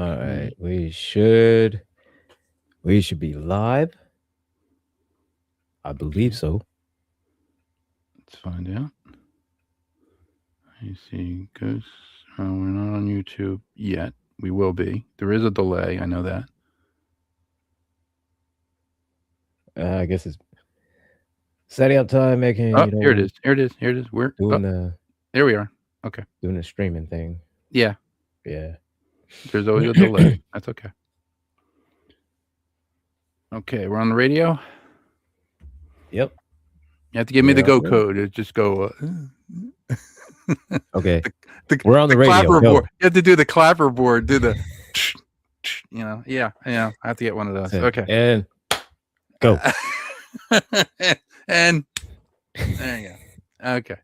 All right, we should be live. I believe Okay, so. let's find out. I see ghosts. We're not on YouTube yet. We will be. There is a delay. I know that. I guess it's setting up time, making Oh, here it is. Here it is. Here it is. We're doing oh, the there we are. Okay. doing the streaming thing. Yeah. Yeah. There's always a delay. That's okay. Okay, we're on the radio. Yep. You have to give me We're the on the go radio. code. It just go. Okay. the, the We're on the the radio. clapper board. Go. You have to do the clapper board. Do the. Yeah. I have to get one of those. Say, Okay. and go. And there you go. Okay.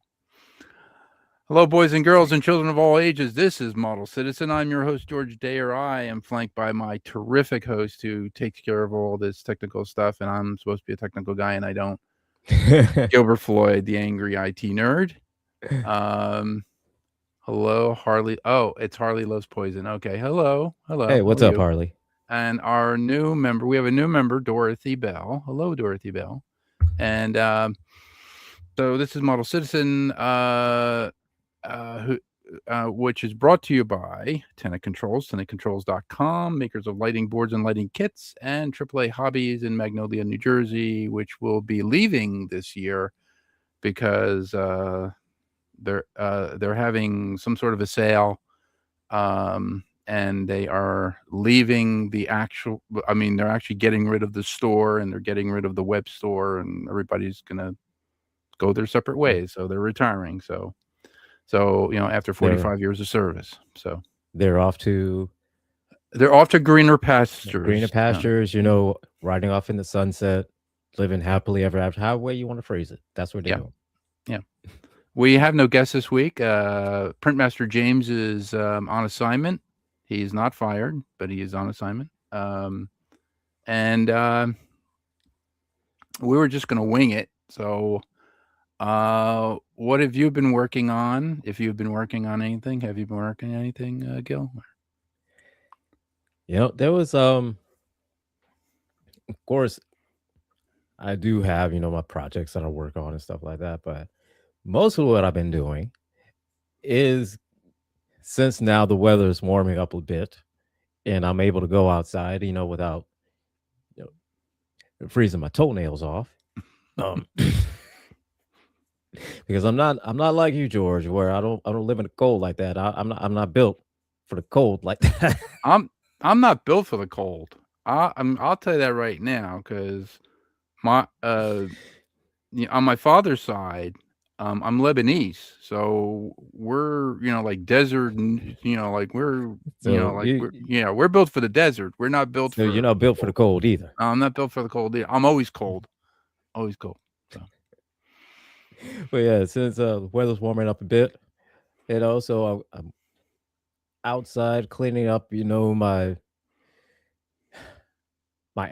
Hello, boys and girls and children of all ages. This is Model Citizen. I'm your host, George Dayer. I am flanked by my terrific host who takes care of all this technical stuff, and I'm supposed to be a technical guy, and I don't. Gilbert Floyd, the angry IT nerd. Hello, Harley. Oh, it's Harley Loves Poison. Okay. Hello. Hey, what's How are up, you? Harley? And our new member, we have a new member, Dorothy Bell. Hello, Dorothy Bell. And so this is Model Citizen, which is brought to you by Tenet Controls, tenetcontrols.com, makers of lighting boards and lighting kits, and AAA Hobbies in Magnolia, New Jersey, which will be leaving this year because they're having some sort of a sale, and they are leaving the actual. I mean, they're actually getting rid of the store, and they're getting rid of the web store, and everybody's gonna go their separate ways. So they're retiring. So after 45 years of service, so They're off to they're off to greener pastures. greener pastures. Riding off in the sunset, living happily ever after. However way you want to phrase it, that's what they're Yeah. doing. Yeah. We have no guests this week. Printmaster James is on assignment. He's not fired, but he is on assignment. And we were just going to wing it. So, what have you been working on? If you've been working on anything, have you been working on anything, Gil? There was of course, I do have my projects that I work on and stuff like that, but most of what I've been doing is, since now the weather is warming up a bit and I'm able to go outside, without freezing my toenails off. Because I'm not like you, George, where I don't live in the cold like that. I'm not built for the cold like that. I'm not built for the cold. I'll tell you that right now, because my on my father's side, I'm Lebanese, so we're like desert, and like we're we're built for the desert. We're not built so for. you're not built for the cold either. I'm not built for the cold either. I'm always cold, always cold. So. But yeah, since the weather's warming up a bit, so I'm outside cleaning up, my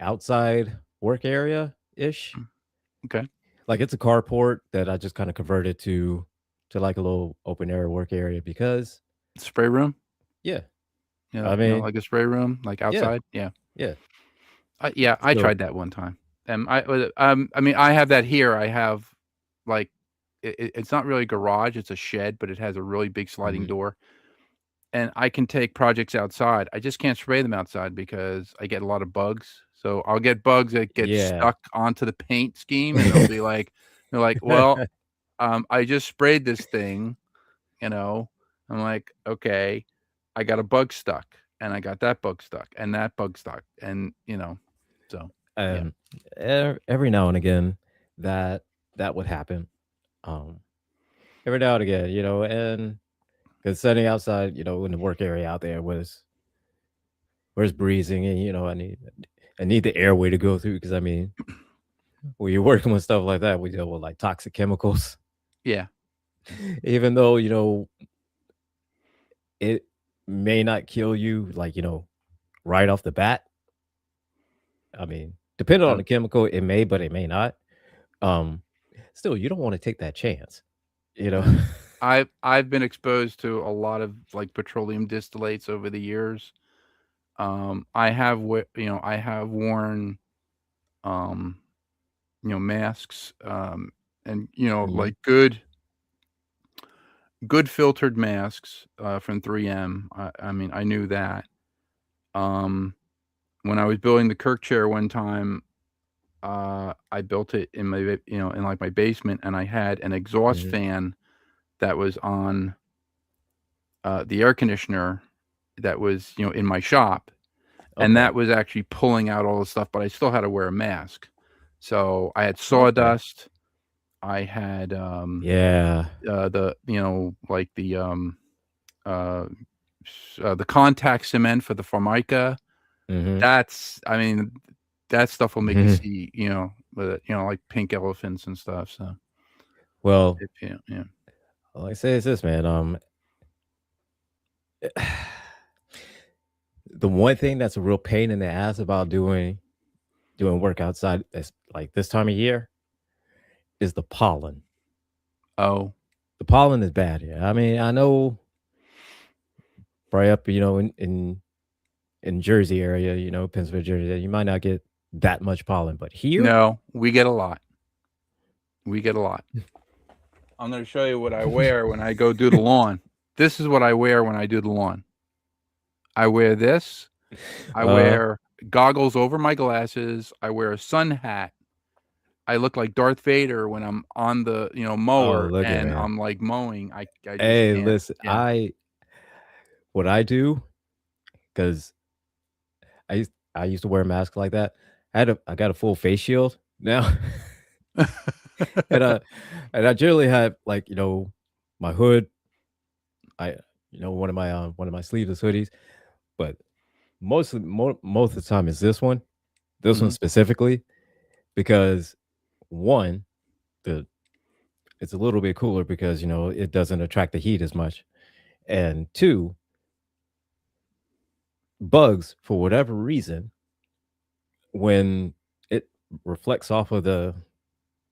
outside work area ish. Okay. Like, it's a carport that I just kind of converted to like a little open air work area because spray room. Yeah. I mean, like a spray room, like outside. Yeah. I tried that one time. I mean, I have that here. I have like it's not really a garage; it's a shed, but it has a really big sliding door, and I can take projects outside. I just can't spray them outside because I get a lot of bugs. So I'll get bugs that get stuck onto the paint scheme, and they'll be like, they're like, well, I just sprayed this thing, I'm like, okay, I got a bug stuck, and I got that bug stuck, and that bug stuck, and so every now and again that would happen. Every now and again, and because setting outside, in the work area out there was breezing, and I need the airway to go through, because I mean, when you're working with stuff like that, we deal with like toxic chemicals. Yeah. Even though it may not kill you, like right off the bat. I mean, depending on the chemical, it may, but it may not. Still, you don't want to take that chance. I've been exposed to a lot of like petroleum distillates over the years, I have I have worn masks, and Mhm. like good filtered masks from 3M. I mean, I knew that. Um, when I was building the Kirk chair one time, I built it in in like my basement, and I had an exhaust Mhm. fan that was on the air conditioner that was in my shop, and Okay. that was actually pulling out all the stuff, but I still had to wear a mask. So I had Okay. sawdust. I had Yeah. the like uh, the contact cement for the Formica. Mhm. That's I mean, that stuff will make you Mhm. see, with like pink elephants and stuff. So Well, yeah. all I say is this, man. The one thing that's a real pain in the ass about doing work outside, like this time of year, is the pollen. Oh, The pollen is bad here. I mean, I know right up, in Jersey area, Pennsylvania, Jersey, you might not get that much pollen, but here, no, we get a lot. We get a lot. I'm gonna show you what I wear when I go do the lawn. This is what I wear when I do the lawn. I wear this. I uh, wear goggles over my glasses. I wear a sun hat. I look like Darth Vader when I'm on the, oh, mower look at and man. I'm like mowing. I just Hey, can't. listen, Yeah. what I do, because I used to wear a mask like that. I got a full face shield now, and I generally have like my hood. I one of my sleeveless hoodies, but most of the time is this one Mhm. specifically, because one, the it's a little bit cooler because it doesn't attract the heat as much, and two, bugs for whatever reason when it reflects off of the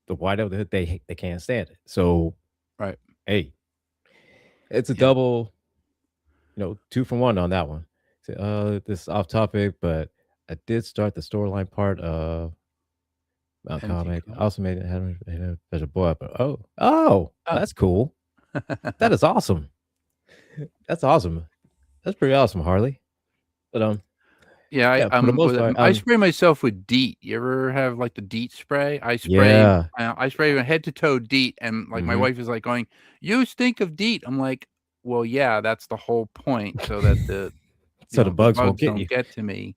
white of the hood, they can't stand it. So Right. hey, it's a Yeah. double, two for one on that one. So, this is off topic, but I did start the storyline part of Mount Empty Comic. I coat. also made it had a there's a boy up. Oh, Oh. that's cool. That is awesome. That's awesome. That's pretty awesome, Harley. But Yeah, yeah, for the most part, I spray myself with DEET. You ever have, like, the DEET spray? yeah. I spray my head to toe DEET, and, like, my Hmm. wife is, like, going, "You stink of DEET." I'm like, "Well, yeah, that's the whole point so that So the the bugs won't bugs get don't you. get to me."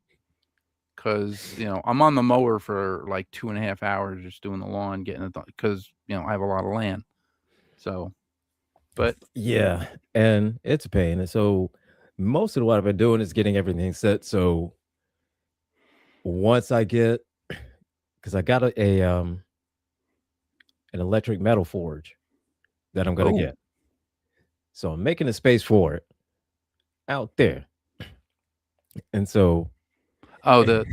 'Cause, I'm on the mower for, like, 2.5 hours just doing the lawn, getting it done 'cause, I have a lot of land. So, but Yeah, and it's a pain. And so most of what I've been doing is getting everything set. So once I get, because I got an electric metal forge that I'm gonna oh. get. So I'm making a space for it out there. And so Oh, the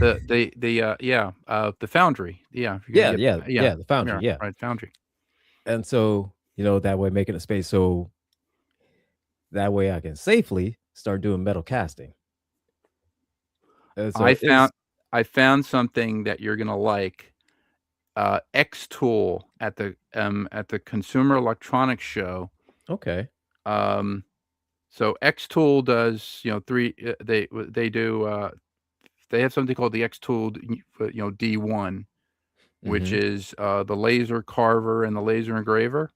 foundry. Yeah, if you're gonna yeah, get yeah, yeah, yeah, the foundry, yeah, yeah. right, foundry. And so, that way making a space so that way I can safely start doing metal casting. And I so it's found I found something that you're gonna like, Xtool at the Consumer Electronics Show. okay. Um, so Xtool does, 3 they do, they have something called the Xtool, D1, which Mhm. is, the laser carver and the laser engraver.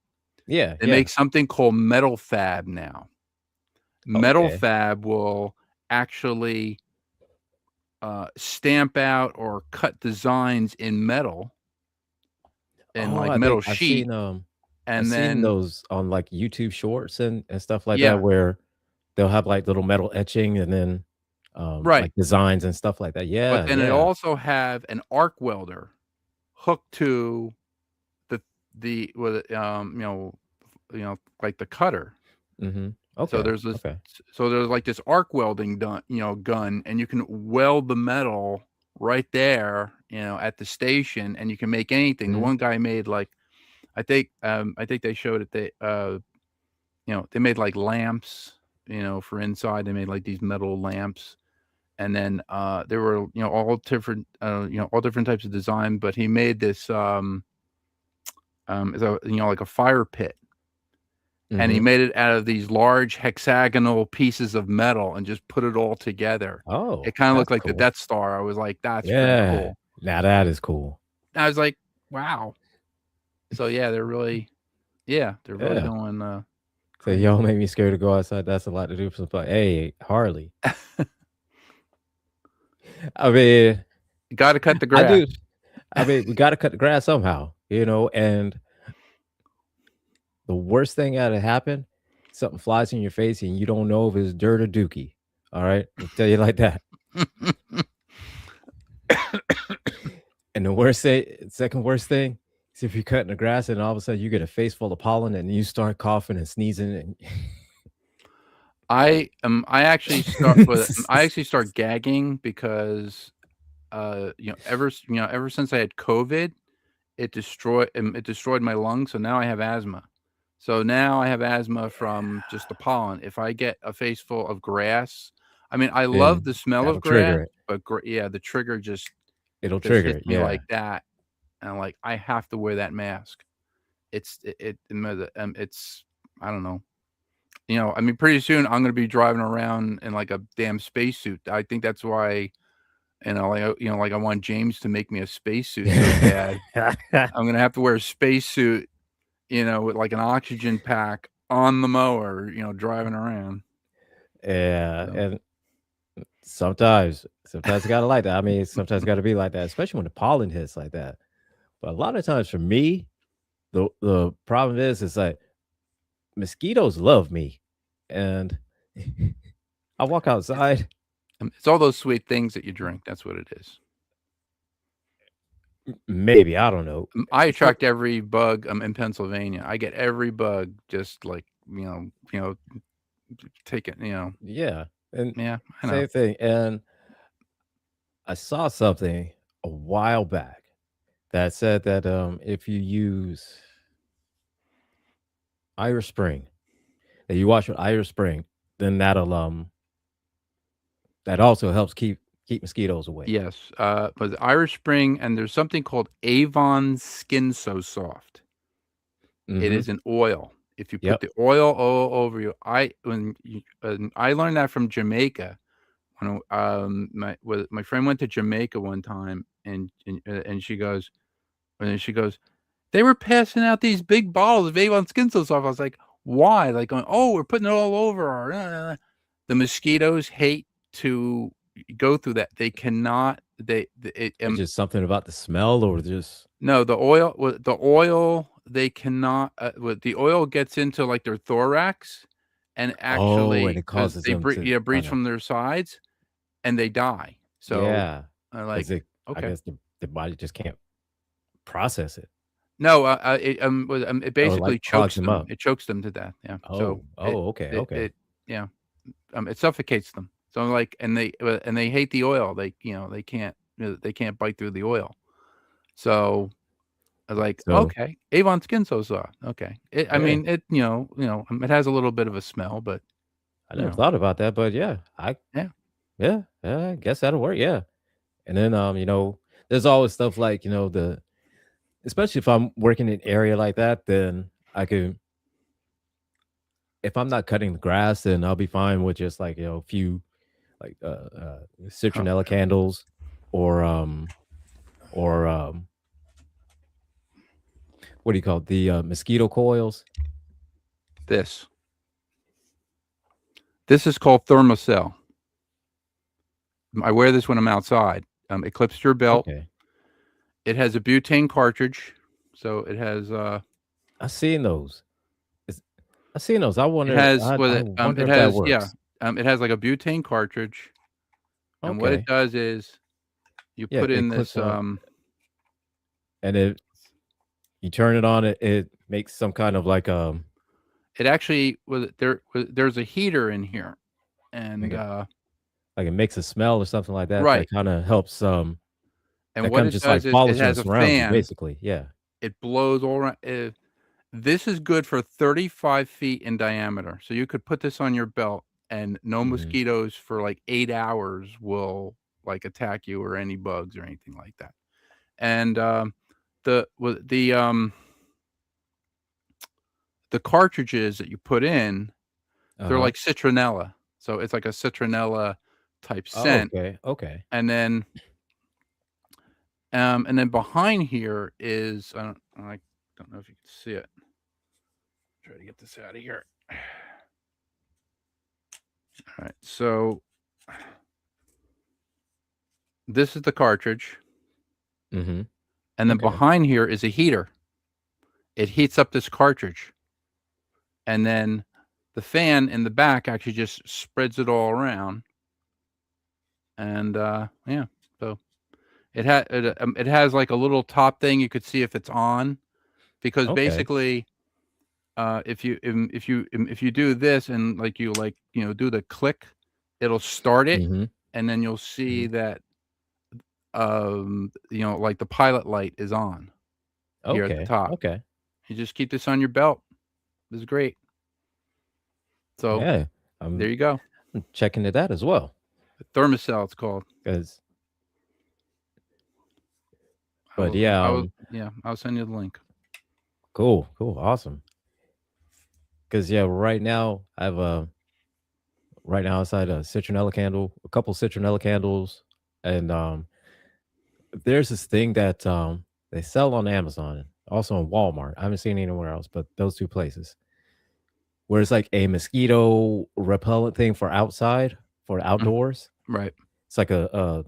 Yeah, They yeah. make something called Metal Fab now. Metal Okay. Fab will actually, stamp out or cut designs in metal, in, Oh, like, I metal think sheet, I've and seen then those on, like, YouTube Shorts and stuff like that yeah, where they'll have, like, little metal etching and then, right, like, designs and stuff like that. but Yeah, then it yeah. also have an arc welder hooked to the with, like the cutter. Mhm. So Okay, there's this okay. so there's, like, this arc welding gun, and you can weld the metal right there, at the station, and you can make anything. The Mhm. one guy made, like, I think they showed it, they made, like, lamps, for inside. They made, like, these metal lamps, and then there were all different all different types of design. But he made this like a fire pit, and he Mhm. made it out of these large hexagonal pieces of metal and just put it all together. Oh, It kind of that's looked like the cool. Death Star. I was like, that's pretty Yeah. cool. Now that is cool. I was like, wow. So yeah, they're really Yeah. going So crazy. y'all make me scared to go outside. That's a lot to do for some fun. Hey, Harley. I mean, Got to cut the I grass. do. I mean, we got to cut the grass somehow, and the worst thing that to happen, something flies in your face and you don't know if it's dirt or dookie. All right. I'll tell you like that. And the second worst thing is if you're cutting the grass and all of a sudden you get a face full of pollen and you start coughing and sneezing and I actually start gagging because ever since I had COVID, it destroyed my lungs. So now I have asthma. So now I have asthma from just the pollen. If I get a face full of grass, I mean, I love then the smell of that'll grass, trigger it. but the trigger just It'll trigger hits it. me Yeah. like that, and I'm like, I have to wear that mask. It's it's I don't know. I mean, pretty soon I'm gonna be driving around in like a damn spacesuit. I think that's why, like I want James to make me a spacesuit so bad. I'm gonna have to wear a spacesuit, with like an oxygen pack on the mower, driving around. Yeah. So, And sometimes you gotta like that. I mean, sometimes gotta be like that, especially when the pollen hits like that. But a lot of times for me, the problem is like mosquitoes love me. And I walk outside. it's all those sweet things that you drink. That's what it is. Maybe, I don't know. I Some attract every bug in Pennsylvania. I get every bug just like, take it, Yeah, and yeah, I know. same thing, and I saw something a while back that said that, if you use Irish Spring, that you wash with Irish Spring, then that also helps keep mosquitoes away. Yes, but the Irish Spring, and there's something called Avon Skin So Soft. It Mhm. is an oil. If you put Yep. the oil all over you, I learned that from Jamaica. When my friend went to Jamaica one time, and she goes, "They were passing out these big bottles of Avon Skin So Soft." I was like, "Why?" Like going, "Oh, we're putting it all over our." The mosquitoes hate to go through that. They cannot. It's just something about the smell or just No, the oil, they cannot, the oil gets into, like, their thorax, and oh, and actually, it because causes they them to breathe kinda from their sides, and they die. So, yeah, I'm 'cause like, I "Okay." guess the body just can't process it, No, it or, like, basically clogs chokes them them. up. It chokes them to death, yeah. So, Okay, okay. yeah, it suffocates them. So, I'm like, and they hate the oil. They can't bite through the oil. So I was like, So, "Okay, Avon Skin So Soft, okay." I yeah. mean, it has a little bit of a smell, but, I you never know, thought about that, but yeah, yeah. yeah, I guess that'll work. Yeah. And then, there's always stuff like, especially if I'm working in an area like that, then I can, if I'm not cutting the grass, then I'll be fine with just like, a few like, Oh, citronella candles or what do you call it? The mosquito coils. this. This is called Thermacell. I wear this when I'm outside. It clips to your belt. Okay. It has a butane cartridge, so it has, I've seen those. It's, I've seen those. it has I wonder if that works. it has, like, a butane cartridge, and what it Okay. does is you Yeah, put it in clips this, on and you turn it on, it makes some kind of like it actually there's a heater in here, and, like a like it makes a smell or something like that that right. kind of helps And that what kind of it just like does is it has polishing a surrounds you fan, basically. Yeah. it blows all around. This is good for 35 feet in diameter, so you could put this on your belt, and no Mhm. mosquitoes for like 8 hours will like attack you or any bugs or anything like that. And the the cartridges that you put in, they're Uh-huh. like citronella. So it's like a citronella type Oh, scent. okay. Okay. And then behind here is I don't know if you can see it. Try to get this out of here. All right. So this is the cartridge, Mhm. and then Okay. behind here is a heater. It heats up this cartridge, and then the fan in the back actually just spreads it all around. And yeah, so it has like a little top thing you could see if it's on, because Okay. basically if you do this and do the click, it'll start it, Mhm. and then you'll see Mhm. that like the pilot light is on here at the Okay. top. Okay. You just keep this on your belt. This is great. So Yeah. there I'm you go. checking into that as well. The Thermacell, it's called. 'Cause I but will yeah, yeah, I'll send you the link. cool, cool, awesome. 'Cause yeah, right now outside a citronella candle, a couple citronella candles, and there's this thing that they sell on Amazon, also on Walmart. I haven't seen it anywhere else, but those two places where it's like a mosquito repellent thing for outside, for Mm, outdoors. right. It's like a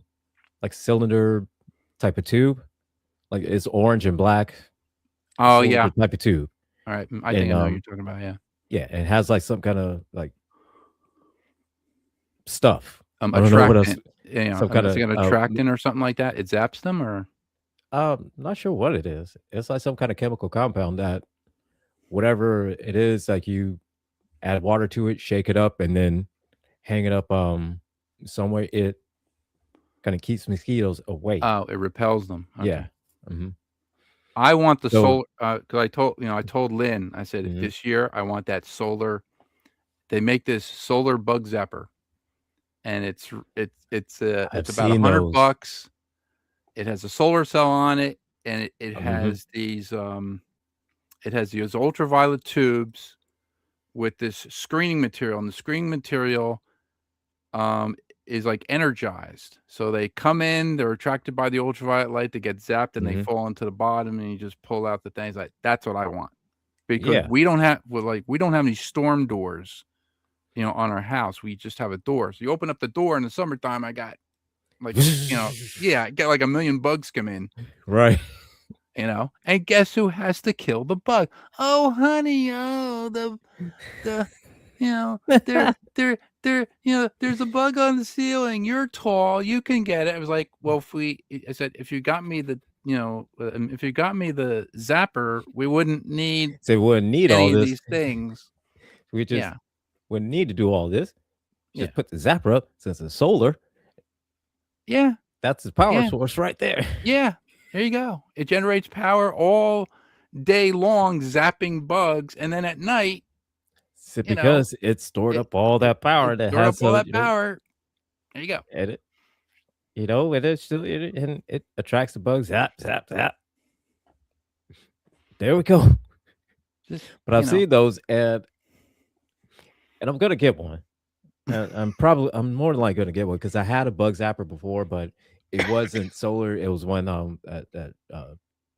like cylinder type of tube, like it's orange and black Oh, cylinder yeah. type of tube, Alright, I think and I know what you're talking about, yeah. yeah, it has like some kind of like stuff. I don't know what else. Attractant. Yeah, Some kind is it of an attractant or something like that? It zaps them, or not sure what it is. It's like some kind of chemical compound that whatever it is, like you add water to it, shake it up, and then hang it up some way. It kind of keeps mosquitoes away. oh, it repels them. Yeah. Okay. Hmm. I want the So solar, 'cause I told Lynn, I said, mhm. "This year, I want that solar." They make this solar bug zapper, and it's I've about seen those. $100. It has a solar cell on it, and Hmm. it has these ultraviolet tubes with this screening material, and the screening material, um, is, like, energized. So they come in, they're attracted by the ultraviolet light, they get zapped, and they Hmm. fall into the bottom, and you just pull out the things. Like, that's what I want, because Yeah. we don't have any storm doors, on our house. We just have a door. So you open up the door in the summertime, I got, like, yeah, I get, like, 1,000,000 bugs come in. Right. And guess who has to kill the bug? "Oh, honey, oh, the there there's a bug on the ceiling. You're tall, you can get it." I was like, "Well, I said, "If you got me if you got me the zapper, we wouldn't need So we wouldn't need all any of this. these things." We just Yeah, wouldn't need to do all this. yeah, Just put the zapper up since it's solar. yeah, That's the power yeah, source right there. yeah. There you go. It generates power all day long, zapping bugs, and then at night, So you know, because it stored it up all that it power that stored up has all a that power. There you go. and it and it still and it attracts the bugs. Zap, zap, zap. There we go. Just, But I've seen those and I'm gonna get one. And I'm more than likely gonna get one because I had a bug zapper before, but it wasn't solar. It was one that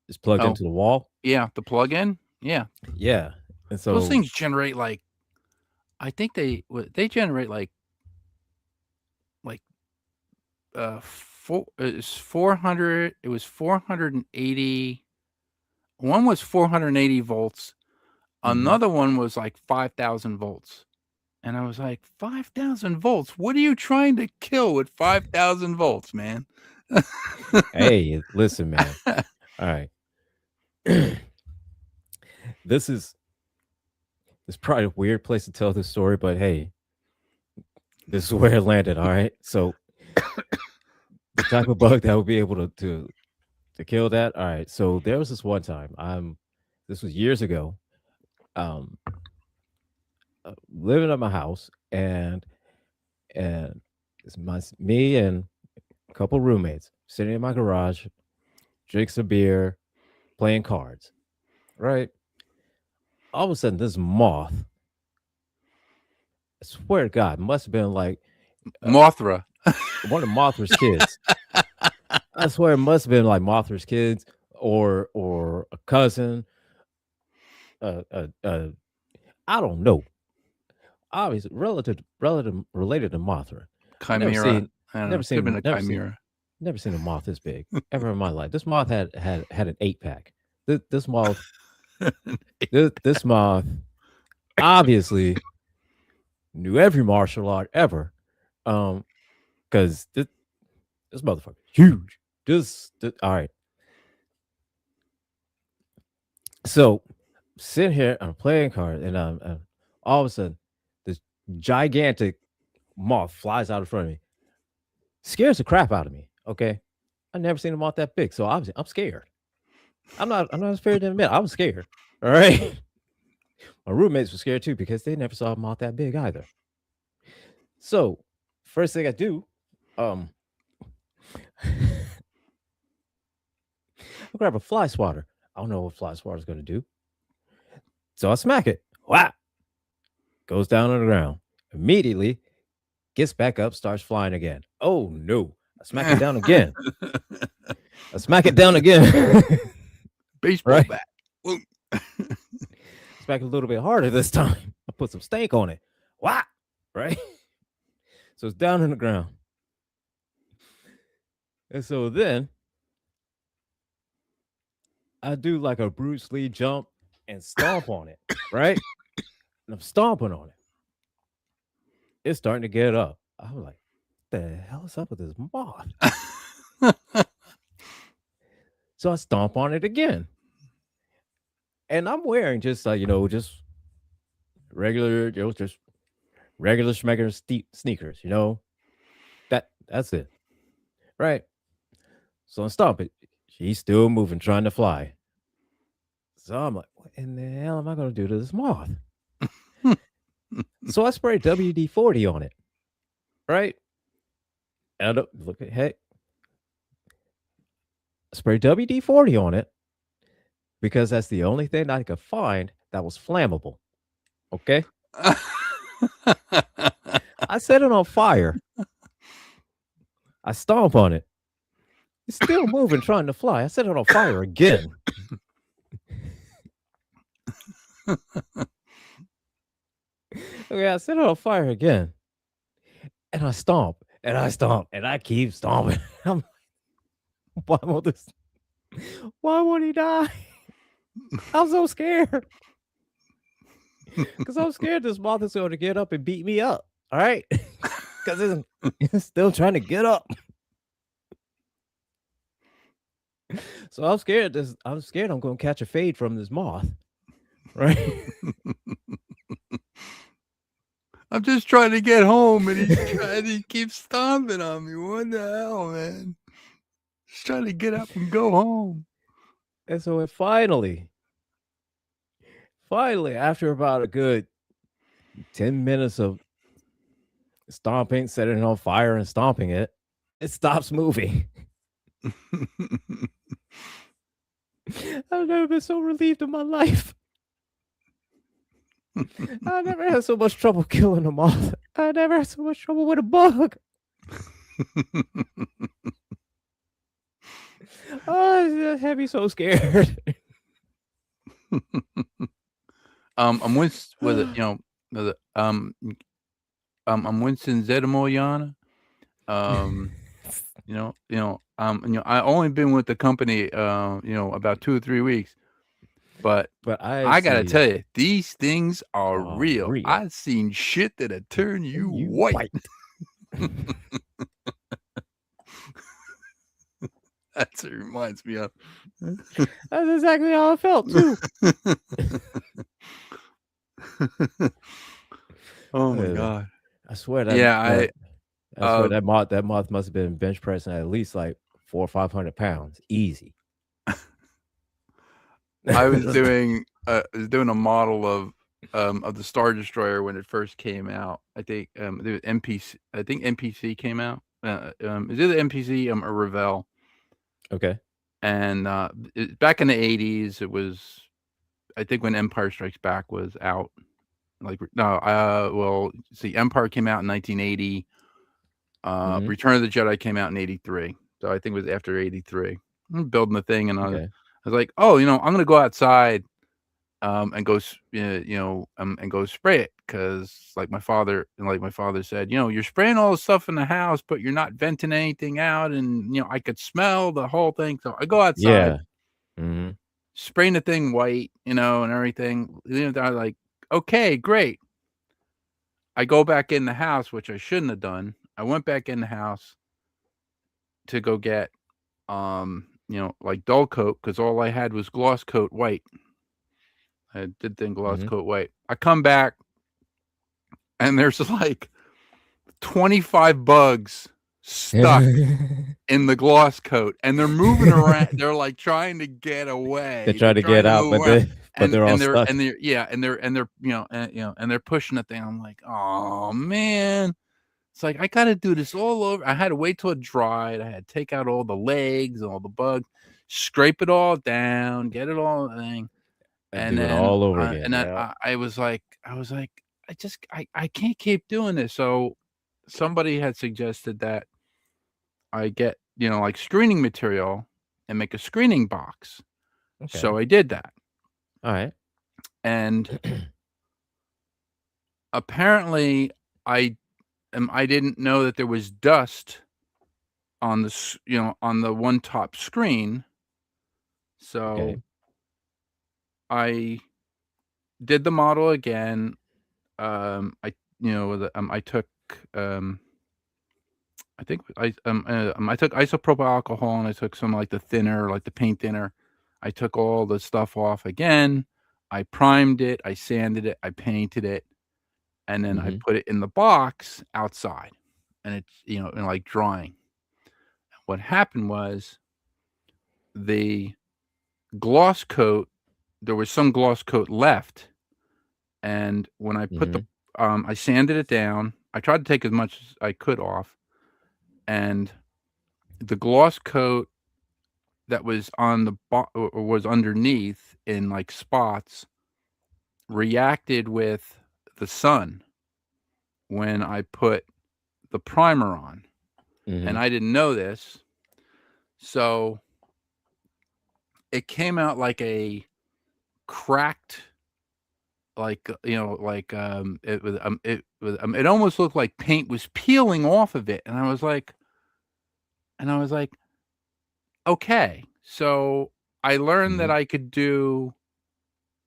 is plugged oh, into the wall. yeah, the plug-in? Yeah. Yeah. And Those so things generate, like, I think they generate, like, 400, it was 480, one was 480 volts, mhm. another one was, like, 5,000 volts, and I was like, "5,000 volts? What are you trying to kill with 5,000 volts, man?" Hey, listen, man. All right. This is probably a weird place to tell this story, but hey, this is where it landed. All right. So the type of bug that would be able to kill that. All right. So there was this one time. This was years ago. Um, living at my house, and and me and a couple roommates sitting in my garage, drinks a beer, playing cards. Right. All of a sudden, this moth. I swear to God, must have been like Mothra. one of Mothra's kids. I swear it must have been like Mothra's kids or a cousin. I don't know. Obviously, relative related to Mothra. Chimera. I don't know. Never Could have been seen, a never seen, chimera. never seen a moth this big ever in my life. This moth had an 8-pack. This moth, this moth, obviously knew every martial art ever. Because this motherfucker huge. This all right. So sitting here, I'm playing cards, and all of a sudden, this gigantic moth flies out in front of me, scares the crap out of me. Okay, I never seen a moth that big, so obviously I'm scared. I'm not scared to admit I was scared. All right, my roommates were scared too because they never saw a moth that big either. So first thing I do, I grab a fly swatter. I don't know what fly swatter is going to do, so I smack it. Wow, goes down on the ground. Immediately gets back up, starts flying again. Oh no. I smack it down again. I smack it down again. Baseball Right? bat. Smack it a little bit harder this time. I put some stank on it. Wow. Right? So it's down on the ground. And so then I do like a Bruce Lee jump and stomp on it. Right? And I'm stomping on it. It's starting to get up. I'm like, what the hell is up with this moth? So I stomp on it again. And I'm wearing just just regular, just regular schmegular sneakers, That's it. Right. So I stomp it. She's still moving, trying to fly. So I'm like, what in the hell am I gonna do to this moth? So I spray WD-40 on it. Right? And I don't look at hey. Spray WD-40 on it because that's the only thing I could find that was flammable. Okay. I set it on fire. I stomp on it. It's still moving, trying to fly. I set it on fire again. Okay, I set it on fire again. And I stomp, and I stomp, and I keep stomping. I'm like, why won't he die? I'm so scared. Because I'm scared this moth is going to get up and beat me up. All right. Because it's still trying to get up. So I'm scared I'm going to catch a fade from this moth. Right? I'm just trying to get home, and he keeps stomping on me. What the hell, man? Just trying to get up and go home. And so finally, after about a good 10 minutes of stomping, setting it on fire and stomping it, it stops moving. I've never been so relieved in my life. I never had so much trouble killing a moth. I never had so much trouble with a bug. Oh, it had me so scared. I'm with it, I'm Winston Zedemoyana. I only been with the company, about 2 or 3 weeks, but I gotta tell you, these things are real. I've seen shit that'll turn you white. That's what it reminds me of. That's exactly how I felt too. Oh my god! I swear that. Yeah, I swear that moth must have been bench pressing at least like 400 or 500 pounds, easy. I was doing a model of of the Star Destroyer when it first came out. I think there was MPC. I think MPC came out. Is either MPC or Revell. Okay. And back in the 80s, it was, I think, when Empire Strikes Back was out. Like, no, well, see, Empire came out in 1980. Return of the Jedi came out in 83. So I think it was after 83. I'm building the thing, and I was like, oh, I'm going to go outside and go, and go spray it, because like my father said, you're spraying all the stuff in the house, but you're not venting anything out, and I could smell the whole thing. So I go outside, spraying the thing white, and everything. I'm like, okay, great. I go back in the house, which I shouldn't have done. I went back in the house to go get, like dull coat, because all I had was gloss coat white. I did then gloss coat white. I come back, and there's like 25 bugs stuck in the gloss coat, and they're moving around. They're like trying to get away. They're trying to get out, but they're all stuck. And they're pushing the thing. I'm like, oh man. It's like, I got to do this all over. I had to wait till it dried. I had to take out all the legs, all the bugs, scrape it all down, get it all thing. And do it all over again. And then I was like, I can't keep doing this. So somebody had suggested that I get, like screening material and make a screening box. Okay. So I did that. All right. And apparently I didn't know that there was dust on the, on the one top screen. So I did the model again. I took I think I took isopropyl alcohol, and I took some like the thinner, like the paint thinner. I took all the stuff off again. I primed it, I sanded it, I painted it, and then I put it in the box outside, and it's and like drying. What happened was the gloss coat, there was some gloss coat left, and when I put the I sanded it down. I tried to take as much as I could off, and the gloss coat that was on the or was underneath in like spots reacted with the sun when I put the primer on. And I didn't know this. So it came out like a cracked, like, it almost looked like paint was peeling off of it. And I was like, okay. So I learned that I could do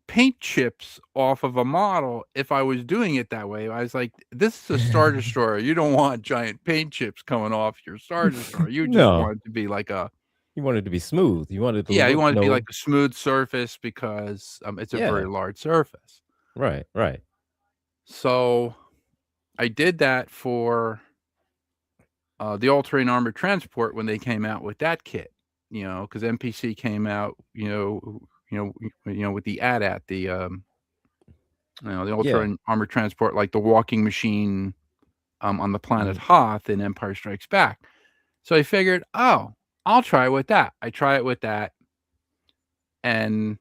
paint chips off of a model if I was doing it that way. I was like, this is a Star Destroyer. You don't want giant paint chips coming off your Star Destroyer. You just want it to be like you want it to be smooth. You want it to you want it to be like a smooth surface, because it's a very large surface. Right. So I did that for the All-Terrain Armored Transport when they came out with that kit, because MPC came out, with the AT-AT, the the All-Terrain Armored Transport, like the walking machine on the planet Hoth in Empire Strikes Back. So I figured, oh, I'll try it with that. I try it with that, and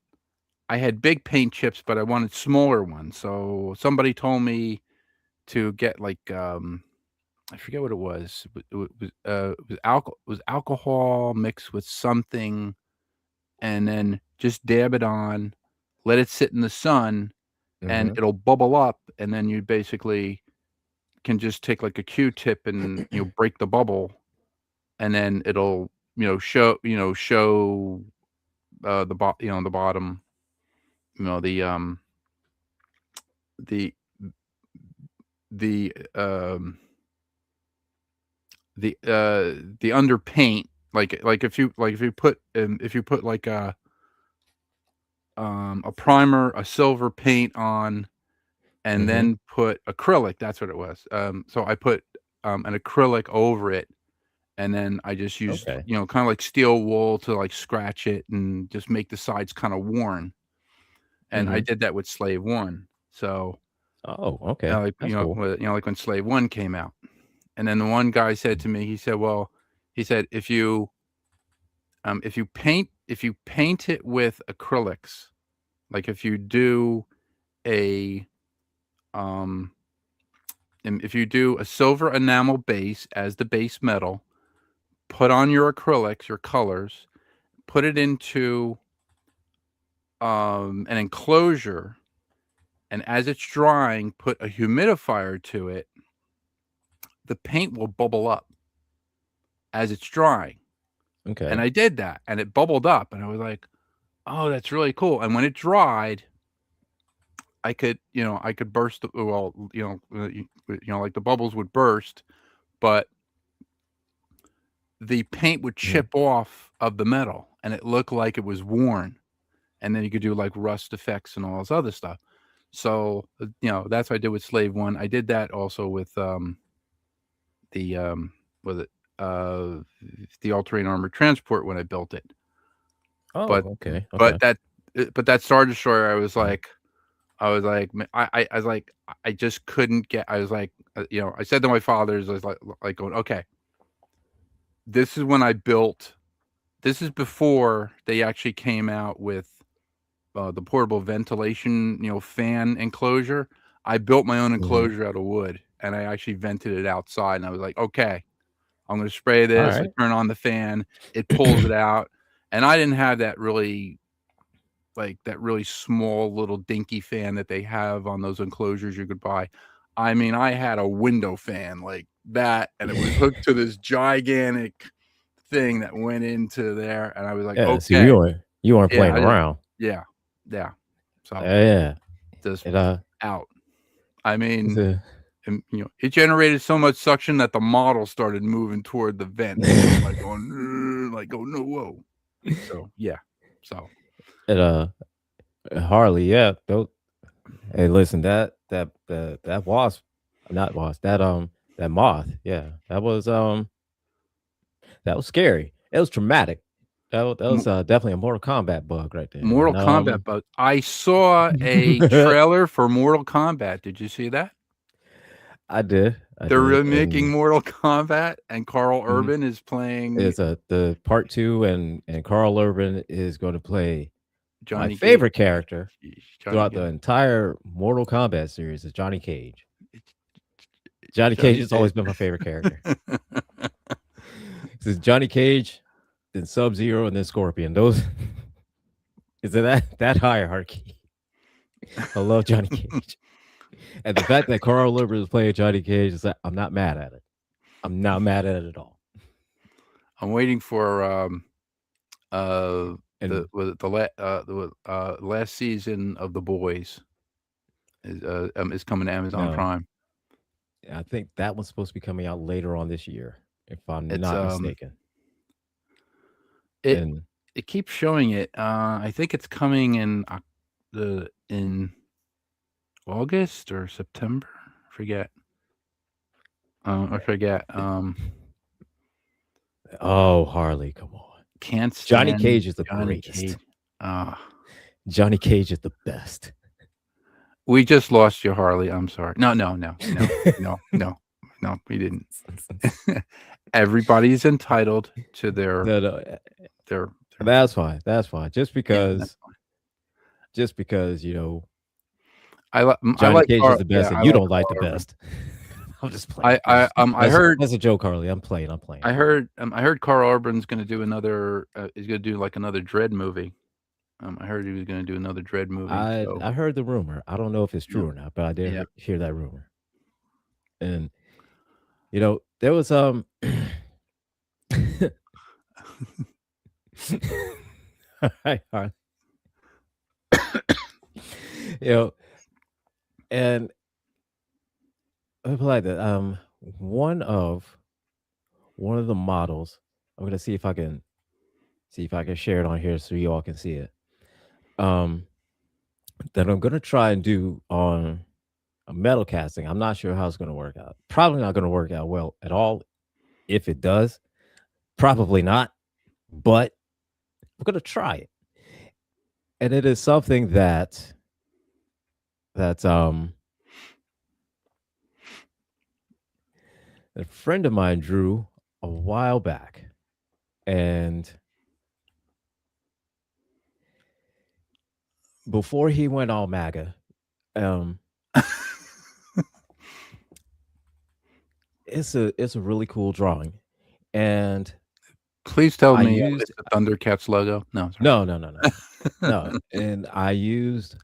I had big paint chips, but I wanted smaller ones. So somebody told me to get like I forget what it was. It was alcohol mixed with something, and then just dab it on, let it sit in the sun, and it'll bubble up, and then you basically can just take like a Q-tip and break the bubble, and then it'll show the bottom, the underpaint, like if you put like a primer, a silver paint on, and then put acrylic. That's what it was. So I put an acrylic over it, and then I just used kind of like steel wool to like scratch it and just make the sides kind of worn. And I did that with Slave One. So, Oh, okay. like, That's cool. like when Slave 1 came out. And then the one guy said to me, he said, "Well," he said, if you paint it with acrylics, like if you do a if you do a silver enamel base as the base metal, put on your acrylics, your colors, put it into an enclosure, and as it's drying, put a humidifier to it, the paint will bubble up as it's drying. And Okay. I did that, and it bubbled up, and I was like, "Oh, that's really cool." And when it dried, I could burst like the bubbles would burst, but the paint would Mhm. chip off of the metal, and it looked like it was worn. And then you could do, like, rust effects and all this other stuff. So, that's what I did with Slave 1. I did that also with, the, with it, the All-Terrain Armored Transport when I built it. Oh, But okay. but Okay. that Star Destroyer, I was Mhm. like, "Ma" I was like, I just couldn't get. I was like, I said to my fathers, I was like going, "Okay, this is when I built." This is before they actually came out with, the portable ventilation, fan enclosure. I built my own Mhm. enclosure out of wood, and I actually vented it outside, and I was like, "Okay, I'm gonna spray this." I Alright. turn on the fan, it pulls it out, and I didn't have that really that really small little dinky fan that they have on those enclosures you could buy. I mean, I had a window fan like that, and it was hooked to this gigantic thing that went into there, and I was like, Yeah, so "Okay." you weren't Yeah, playing around. yeah, yeah. So, Yeah. just It, out. I it's mean, a and, it generated so much suction that the model started moving toward the vent, and I'm like going, "Ugh," like, "Oh, no, whoa." So, yeah. So, it, Harley, yeah, tho hey, listen, that wasp not wasp, that moth, yeah, that was scary. It was traumatic. That Mo was, definitely a Mortal Kombat bug right there, Mortal and, Kombat, but I saw a trailer for Mortal Kombat. Did you see that? I They're did, remaking and Mortal Kombat, and Karl mhm, Urban is playing it's, the part 2, and Karl Urban is gonna play my Johnny Cage. favorite character Johnny throughout the Cage. entire Mortal Kombat series is Johnny Cage. Johnny Cage Johnny has always Cage. been my favorite character. Since Johnny Cage, then Sub-Zero, and then Scorpion. Those is it that hierarchy. I love Johnny Cage. And the fact that Carl Urban is playing Johnny Cage is that I'm not mad at it. I'm not mad at it at all. I'm waiting for, the And was it the last season of The Boys is coming to Amazon no, Prime. I think that one's supposed to be coming out later on this year, if I'm It's, not mistaken. it And it keeps showing it. I think it's coming in August or September? Forget. I forget. oh, Harley, come on. Can't Johnny stand Cage is the Johnny greatest. Cage. Ah, Johnny Cage is the best. we just lost you, Harley. I'm sorry. No, no, no, no, no, no, no, we didn't. Everybody's entitled to No, no, their that's fine. That's fine. yeah, that's fine. Just because, I Johnny like Cage is Carl. the Yeah, best and I you like don't like the Carl Urban. best. I'm just playing. I heard That's a joke, Harley. I'm playing. I'm playing. I heard Carl Urban's gonna do another. He's gonna do like another Dread movie. I heard he was gonna do another Dread movie. So I heard the rumor. I don't know if it's yeah, true or not, but I did yeah. hear that rumor. And there was Hi, Harley. you know, and let me put it like that. One of one of the models. I'm gonna see if I can share it on here so you all can see it. Um, that I'm gonna try and do on a metal casting. I'm not sure how it's gonna work out. Probably not gonna work out well at all. If it does, probably not. But we're gonna try it, and it is something that that a friend of mine drew a while back, and before he went all MAGA, um, it's a really cool drawing, and Please tell I me used it's the Thundercats logo. No, sorry. no, and I used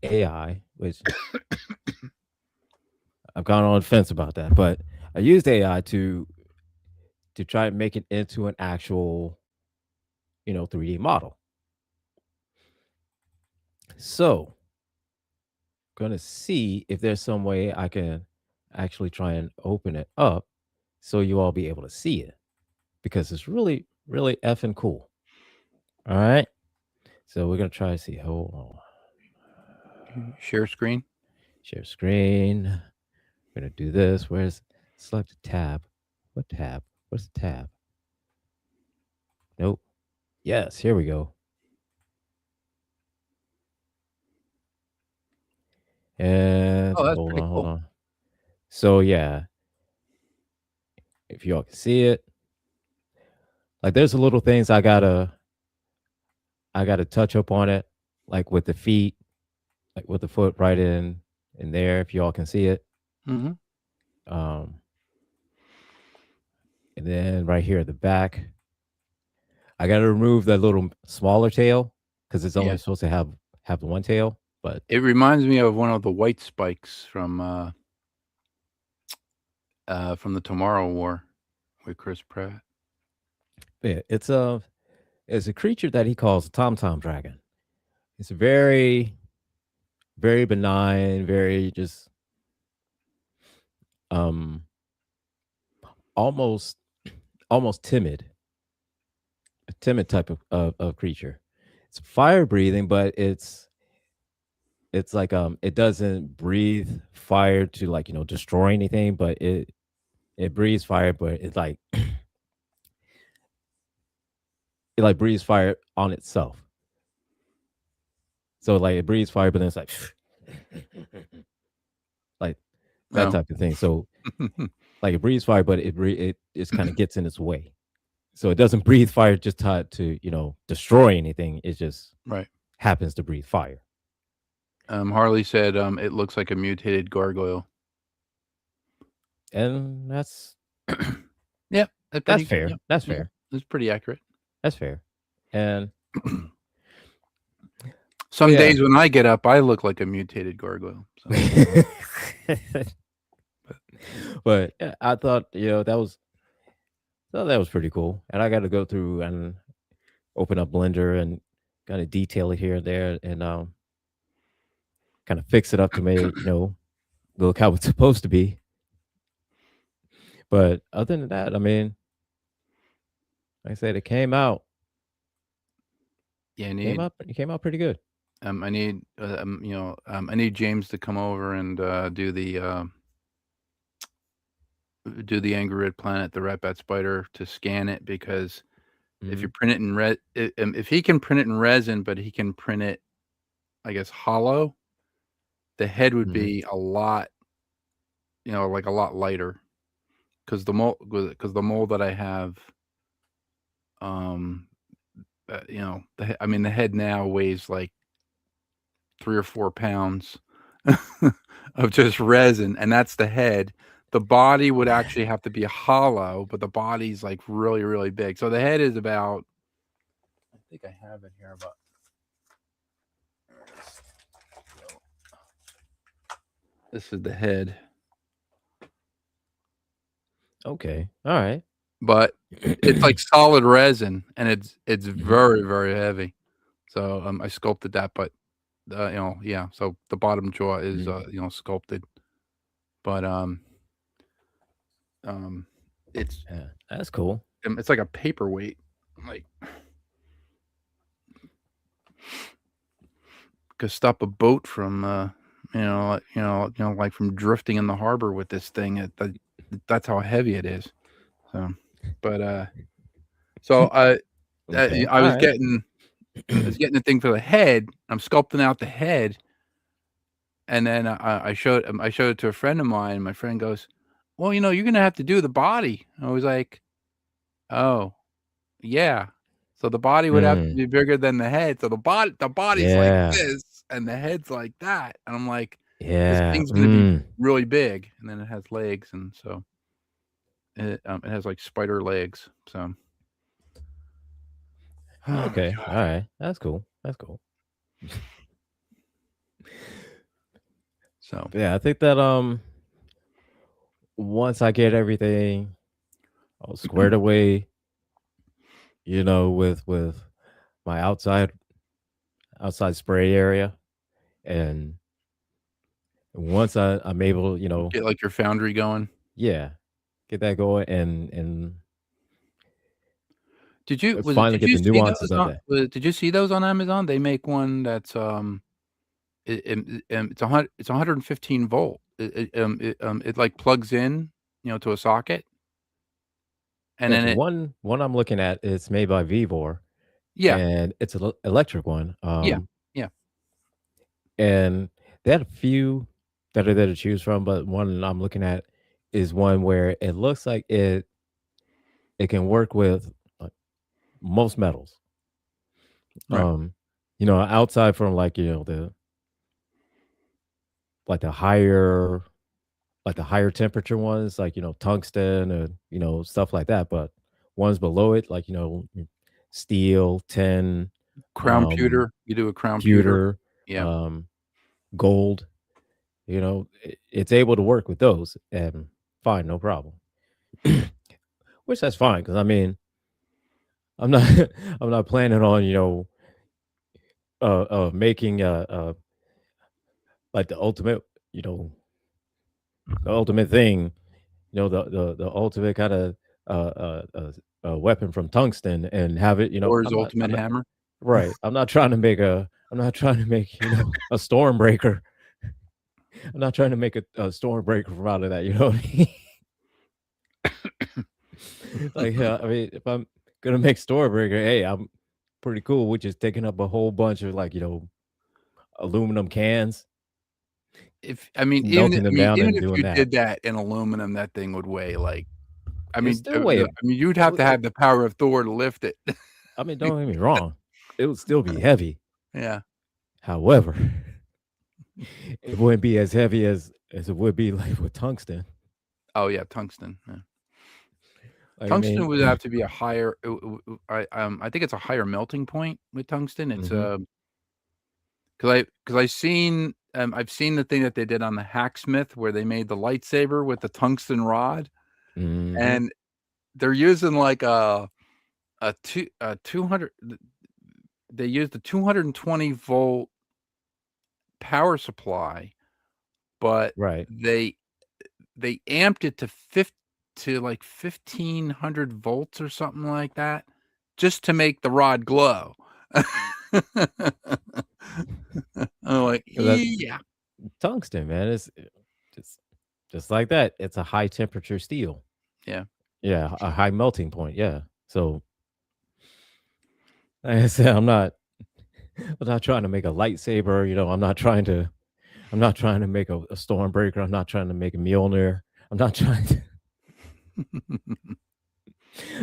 AI, which I've gone on the fence about that, but I used AI to try and make it into an actual 3D model. So gonna see if there's some way I can actually try and open it up so you all be able to see it because it's really, really effing cool. All right. So we're gonna try to see. Hold on. Share screen. Share screen. We're gonna do this. Where's select a tab? What tab? What's the tab? Nope. Yes, here we go. And Oh, that's hold pretty on, hold cool. on. So yeah, if y'all can see it, like there's a little things I gotta touch up on it, like with the feet, like with the foot right in there, if y'all can see it. Mm-hmm. Um, and then right here at the back, I gotta remove that little smaller tail because it's Yeah. only supposed to have the one tail. But It reminds me of one of the white spikes from the Tomorrow War with Chris Pratt. yeah, it's a creature that he calls a tom tom dragon. It's very, very benign, very just um almost almost timid, a timid type of creature. It's fire breathing, but it's like it doesn't breathe fire to like destroy anything, but it breathes fire, but it like it like breathes fire on itself. So like it breathes fire, but then it's like like that No. type of thing. So like it breathes fire, but it just kind of gets in its way. So it doesn't breathe fire just to destroy anything. It just Right. happens to breathe fire. Harley said it looks like a mutated gargoyle. And that's Yeah, that's fair. yeah, That's yeah, fair. it's pretty accurate. That's fair. And Some yeah. days when I get up, I look like a mutated gargoyle. So. But yeah, I thought that was pretty cool, and I got to go through and open up Blender and kind of detail it here and there, and kind of fix it up to make look how it's supposed to be. But other than that, I mean, like I said, it came out. Yeah, It came out pretty good. I need I need James to come over and do the Angry Red Planet, the Rat Bat Spider, to scan it, because if you print it in if he can print it in resin, but he can print it, I guess, hollow, the head would be a lot, like a lot lighter, because the mold that I have, the head now weighs like 3 or 4 pounds of just resin, and that's the head. The body would actually have to be hollow, but the body's like really, really big. So the head is about, I think I have it here, about, this is the head. Okay. All right. But it's like solid resin, and it's very, very heavy. So I sculpted that, but yeah. So the bottom jaw is sculpted, but it's Yeah, that's cool. it's like a paperweight, like could stop a boat from like from drifting in the harbor with this thing. That's how heavy it is. So, but so Okay. I All was right. getting I was getting the thing for the head. I'm sculpting out the head, and then I showed it to a friend of mine. My friend goes, "Well, you're gonna have to do the body." I was like, "Oh, yeah." So the body would have to Mm, be bigger than the head. So the body's like yeah, this, and the head's like that. And I'm like, "This yeah, thing's gonna be really big." And then it has legs, and so it has like spider legs. So, oh my okay, god. alright, that's cool, that's cool. So Yeah, I think that, once I get everything all squared away, with my outside spray area, and once I'm able, get like your foundry going. yeah, get that going and finally Did get you the see nuances those of on that. did you see those on Amazon? They make one that's, it's 115 volt. It, like, plugs in, to a socket, and Yeah, then the it one I'm looking at is made by Vivor, yeah, and it's an electric one, yeah, yeah. and they had a few that are there to choose from, but one I'm looking at is one where it looks like it can work with, like, most metals. Right. Um, outside from, like, like, the higher temperature ones, like, tungsten and, stuff like that, but ones below it, like, steel, tin, Crown um, pewter. You do a crown pewter. pewter, Yeah. um, gold, it's able to work with those and fine, no problem. Which that's fine because I mean, I'm not I'm not planning on, making, like, you know, the ultimate thing, the ultimate kinda, weapon from tungsten and have it, Thor's I'm ultimate not hammer. right. I'm not trying to make, a storm breaker. I'm not trying to make a storm breaker from out of that, you know what I mean? Like, I mean, if I'm gonna make storm breaker, hey, I'm pretty cool with just taking up a whole bunch of, like, aluminum cans, melting them down Even and if doing you that. did that in aluminum, that thing would weigh, like It's still way you'd it have would to it have the power of Thor to lift it. I mean, don't get me wrong, it would still be heavy. Yeah. However, it wouldn't be as heavy as it would be, like, with tungsten. Oh, yeah, tungsten, yeah. Like, I Tungsten mean would have to be a higher I think it's a higher melting point with tungsten. It's, mhm, 'cause I've seen the thing that they did on the Hacksmith where they made the lightsaber with the tungsten rod, mhm, and they're using like a 200 they used a 220-volt power supply, but right. they amped it to like 1,500 volts or something like that, just to make the rod glow. I'm like, 'Cause that "Yeah." tungsten, man, it's just just like that, it's a high temperature steel. Yeah. Yeah, a high melting point, yeah. So, like I said, I'm not trying to make a lightsaber, I'm not trying to make a Stormbreaker, I'm not trying to make a Mjolnir, I'm not trying to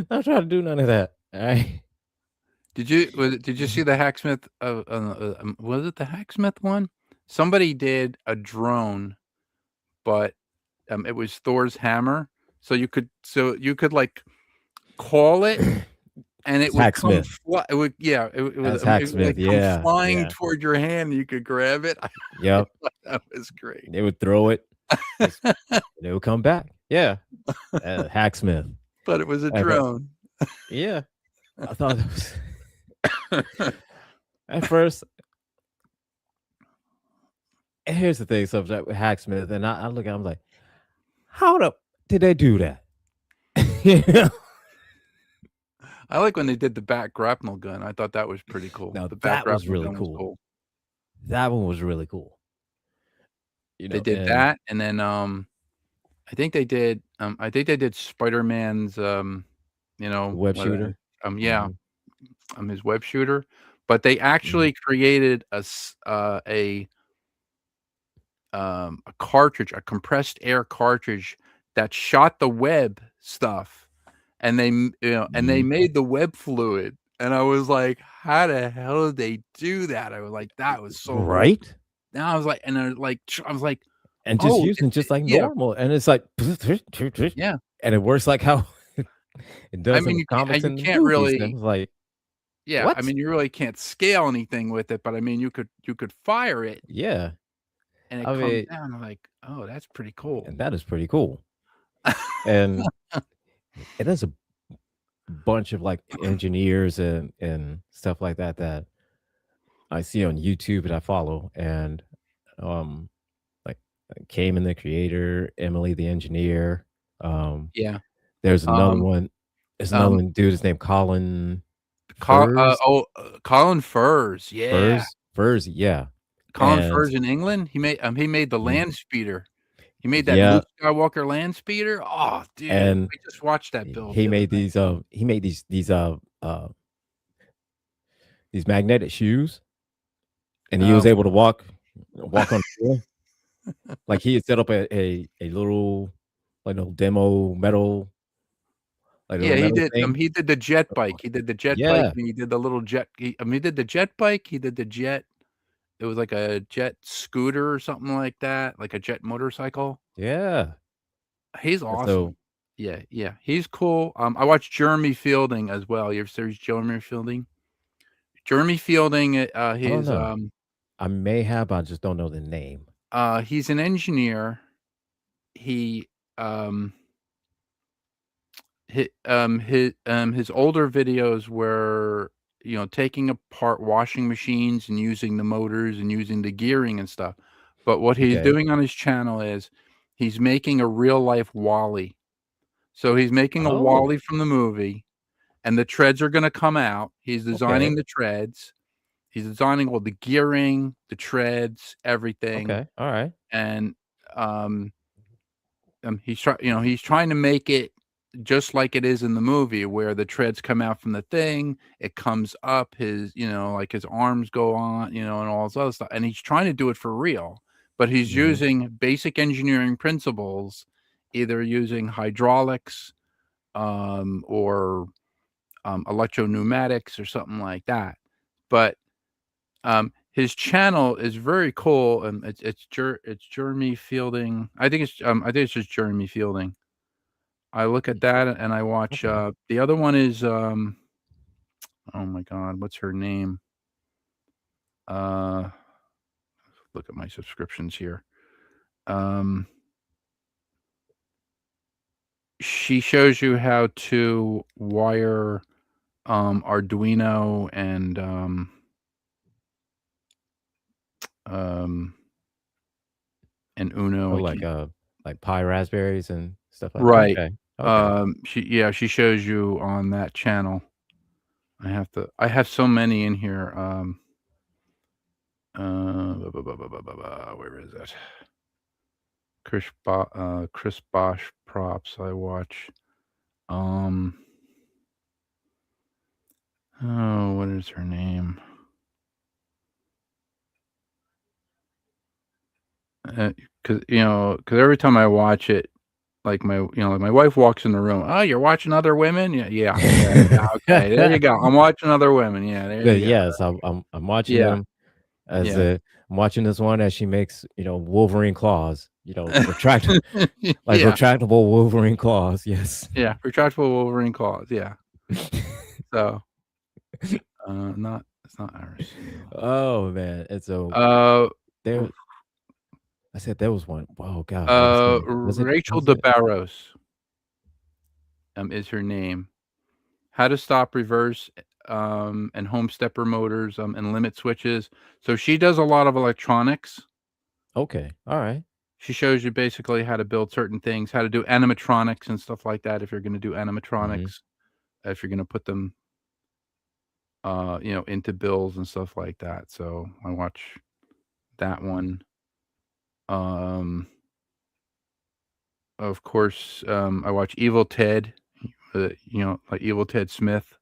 not trying to do none of that, alright? Did you see the Hacksmith, was it the Hacksmith one? Somebody did a drone, but, it was Thor's hammer, so you could, like, call it, and it It's would come Hacksmith. it would yeah, That's it would, Hacksmith, like, come yeah, flying yeah. toward your hand, and you could grab it. I Yep, thought that was great. they would throw it, just they would come back. Yeah, Hacksmith. But it was a I thought drone. yeah, I thought it was at first and here's the thing, so with Hacksmith, and I look at him like, "How the did they do that?" You know? I like when they did the back grapnel gun, I thought that was pretty cool. Now The back that was grapnel really gun was cool. cool. That one was really cool, They did and that, and then, I think they did Spider-Man's, the web what, shooter. yeah, Mhm. his web shooter, but they Mhm. actually created a cartridge, a compressed air cartridge that shot the web stuff, and they Mhm. made the web fluid, and I was like, "How the hell did they do that?" I was like, "That was so cool." Right? Now I was like, and I was like, And just "Oh, using just like yeah, normal, and it's like yeah." and it works like how it I does in mean, the comics you and the can't movies, and really, it's like, yeah, I "What?" mean, you really can't scale anything with it, but I mean, you could fire it Yeah. and it I comes mean, down. I'm like, "Oh, that's pretty cool." and that is pretty cool. And there's a bunch of, like, engineers and stuff like that that I see on YouTube and I follow, and, um, like, Cayman the creator, Emily the engineer, um, Yeah, there's another um, one there's another um, one dude, his name Colin Furs? Colin Furs, yeah. Furs, yeah, Colin and Furs in England, he made the mhm, land speeder. He made that yeah, Luke Skywalker land speeder. Oh, dude, and we just watched that build he the other made night. these magnetic shoes, and he was Oh, able to walk on the floor. Like, he had set up a little, like, little demo metal like, yeah, little metal thing. he did the jet bike. He did the jet bike, Yeah, and he did the little jet he did the jet bike, he did the jet, it was like a jet scooter or something like that, like a jet motorcycle. yeah, He's and awesome. so Yeah, yeah, he's cool. I watched Jeremy Fielding as well. You ever series Jeremy Fielding? Jeremy Fielding, I don't know. I may have, but I just don't know the name. he's an engineer. He, um, his older videos were, taking apart washing machines and using the motors and using the gearing and stuff. But what he's Okay. doing on his channel is he's making a real life WALL-E. So he's making a Oh, WALL-E from the movie, and the treads are gonna come out. He's designing okay, the treads. He's designing all the gearing, the treads, everything, okay, alright. and, um he's trying to make it just like it is in the movie where the treads come out from the thing, it comes up, like his arms go on, and all this other stuff, and he's trying to do it for real, but he's Mhm, using basic engineering principles, either using hydraulics, or, electro-pneumatics or something like that, but, his channel is very cool, and it's Jeremy Fielding. I think it's just Jeremy Fielding. I look at that and I watch, okay. the other one is, oh my god, what's her name? Uh, look at my subscriptions here. Um, she shows you how to wire, Arduino um, and Uno. Oh, I can't. like Pi Raspberries and stuff like Right. okay, okay. She shows you on that channel. I have so many in here, where is it? Chris Bosch props I watch. Um, oh, what is her name? 'Cause every time I watch it, like my wife walks in the room, "Oh, you're watching Other Women?" Yeah, yeah, yeah, yeah, okay, there you go. I'm watching Other Women. Yeah, there But, you go. yes, I'm watching Yeah, them as, yeah. I'm watching this one as she makes, Wolverine claws, like, Yeah, retractable Wolverine claws, yes. yeah, retractable Wolverine claws, yeah. So, not it's not Iris Seal. Oh, man, and so Uh, there I said there was one. Oh god, what was her name? Rachel Was it DeBarros, is her name. How to stop reverse, and home stepper motors, and limit switches. So she does a lot of electronics. okay, alright. She shows you basically how to build certain things, how to do animatronics and stuff like that if you're gonna do Mhm. animatronics, if you're gonna put them, into builds and stuff like that. So I watch that one. Um, of course, I watch Evil Ted, like Evil Ted Smith,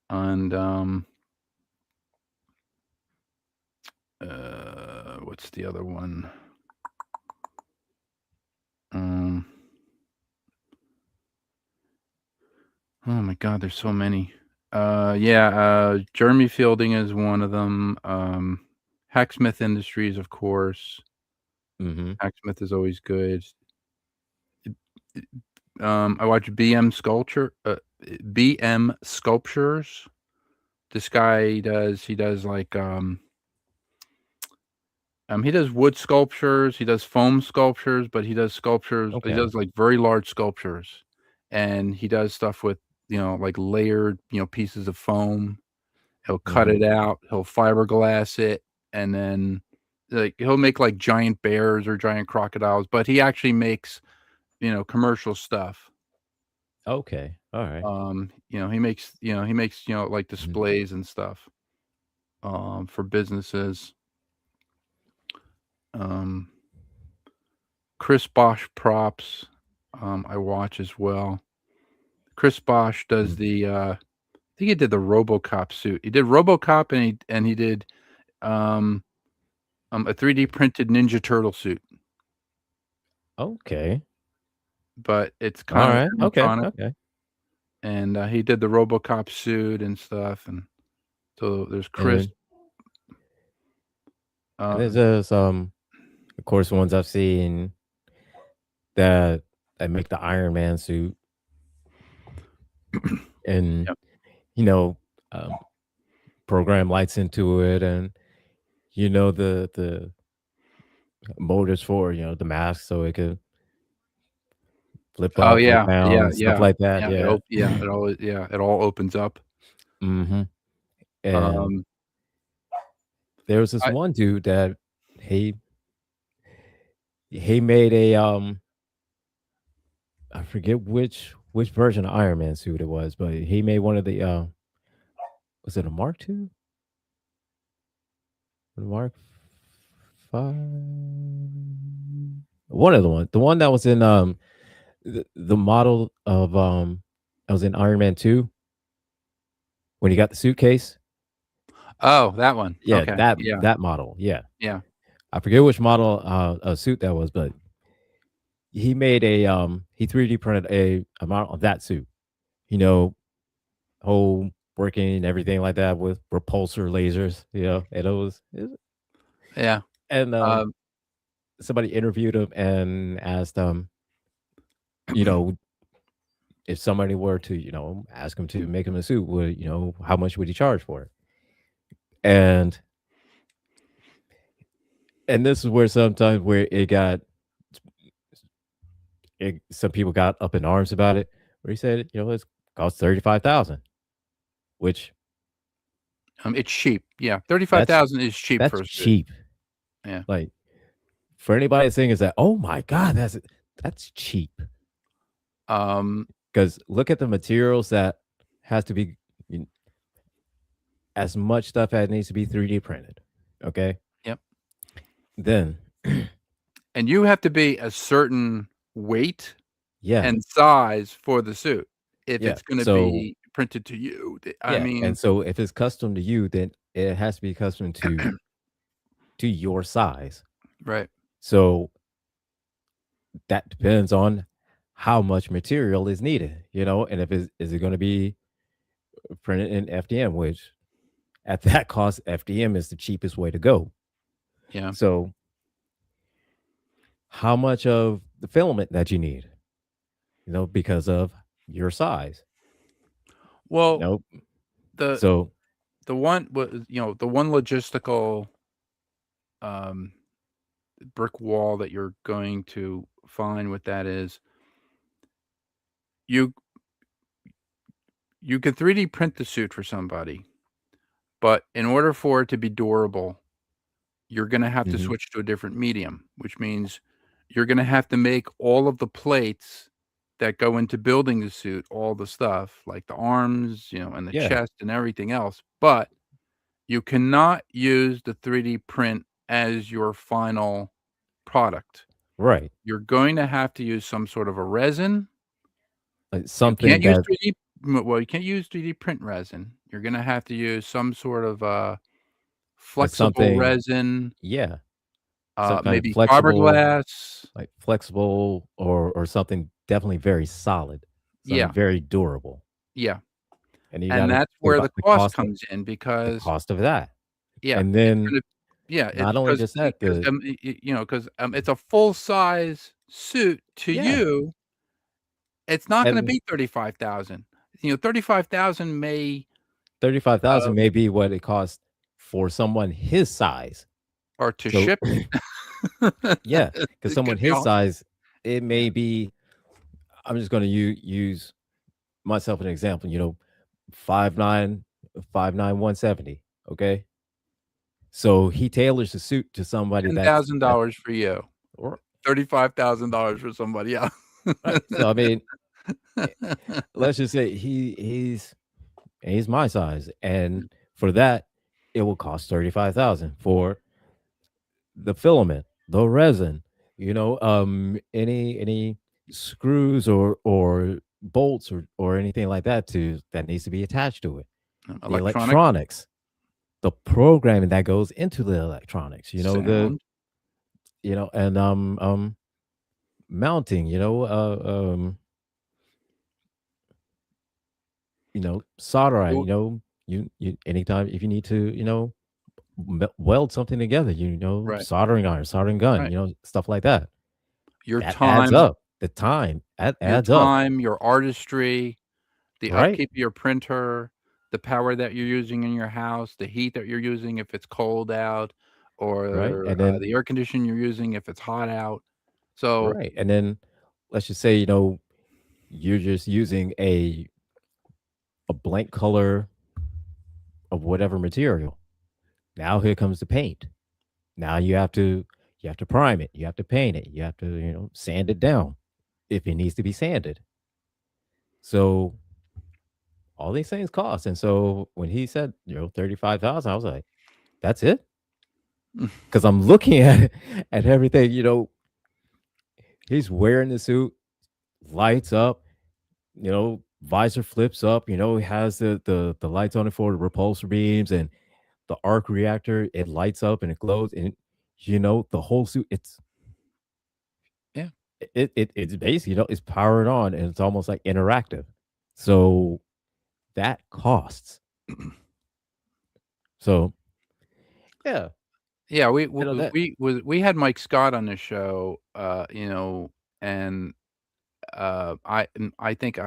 and, What's the other one? Oh my God, there's so many. Jeremy Fielding is one of them. Hacksmith Industries, of course. Mm-hmm. Hacksmith is always good. I watch BM Sculptures. This guy he does like he does wood sculptures, he does foam sculptures, but he does sculptures. He Okay. does like very large sculptures, and he does stuff with like layered pieces of foam. He'll cut Mm-hmm. it out, he'll fiberglass it, and then like he'll make like giant bears or giant crocodiles. But he actually makes commercial stuff. Okay. All right. He makes like Mhm. displays and stuff for businesses. Chris Bosch props, I watch as well. Chris Bosch does Mhm. the I think he did the RoboCop suit. He did RoboCop and he did a 3D printed Ninja Turtle suit, Okay. but it's All kind of right. Okay. animatronic. Okay. And he did the RoboCop suit and stuff. And so there's And Chris. then there's of course ones I've seen that make the Iron Man suit and Yep. you know um, program lights into it and the motors for the mask so it could flip Oh up, flip yeah, down, yeah, and stuff yeah, like that. yeah. Yeah. It all opens up. Hmm. And Um, there was this I one dude that he he made a I forget which version of Iron Man suit it was, but he made one of the was it a Mark II? Mark 5? One of the one that was in the model of that was in Iron Man 2 when he got the suitcase. Oh, that one. Yeah, Okay. Yeah, that model. Yeah. yeah. I forget which model of suit that was, but he made a he 3D printed a model of that suit. You know, whole working and everything like that with repulsor lasers, and Yeah. and Um, somebody interviewed him and asked you know, if somebody were to, ask him to make him a suit, would how much would he charge for it? And this is where sometimes where some people got up in arms about it, where he said, it's cost 35,000, which it's cheap. Yeah, that's 35,000 is cheap for that's a suit. cheap. Yeah. Like for anybody saying is that, oh my god, that's cheap. Um, Because look at the materials that has to be as much stuff as needs to be 3D printed. Okay. yep. Then, And you have to be a certain weight yeah, and size for the suit if yeah. it's gonna So, be printed to you. I yeah. And mean, so if it's custom to you, then it has to be custom to your size. right. So that depends on how much material is needed, and if is it going to be printed in FDM, which at that cost, FDM is the cheapest way to go. Yeah. So how much of the filament that you need, because of your size. Well, Nope. the So the one the one logistical um brick wall that you're going to find with that is you you can 3D print the suit for somebody, but in order for it to be durable, you're gonna have to mhm, switch to a different medium, which means you're gonna have to make all of the plates that go into building the suit, all the stuff, like the arms, and the yeah, chest and everything else, but you cannot use the 3D print as your final product. right. You're going to have to use some sort of a resin. Like You something can't use that 3D well, you can't use 3D print resin. You're gonna have to use some sort of, flexible something, resin, yeah, some kind of maybe flexible, fiberglass. like flexible, or something definitely very solid, something Yeah, very durable. yeah, And you got and to that's think where the about the cost cost of comes in because that. yeah, And it's then gonna yeah, it's not only just that, because the you know, 'cause, it's a full size suit to yeah, you, it's not gonna and be 35,000. You know, 35,000 may, 35,000 uh may be what it costs for someone his size. or to So ship it. yeah, because It someone could be his all size, it may yeah, be, I'm just gonna use myself an example, 5'9", 5'9", 170, okay? So he tailors the suit to somebody that's $10,000 for you, or $35,000 for somebody else. right. So, I mean, eh, let's just say he's my size, and for that, it will cost 35,000 for the filament, the resin, any screws or bolts or anything like that that needs to be attached to it. The Electronics, electronics, the programming that goes into the electronics, sound. and mounting, soldering, Well, you anytime if you need to, weld something together, right, soldering iron, soldering gun, right. stuff like that. Your That adds time up. The time, that adds up, your artistry, the right? upkeep of your printer, the power that you're using in your house, the heat that you're using if it's cold out, Right? or, And then the air conditioning you're using if it's hot out. So right, and then let's just say, you're just using a blank color of whatever material. Now here comes the paint. Now you have to prime it, you have to paint it, you have to, sand it down if it needs to be sanded. So all these things cost. And so when he said, 35,000, I was like, that's it? Because I'm looking at everything, he's wearing the suit, lights up, visor flips up, he has the lights on it for the repulsor beams and the arc reactor, it lights up and it glows, and the whole suit, yeah. it's basically, it's powered on and it's almost like interactive. So that costs. So yeah, Yeah, that we had Mike Scott on the show, and, I think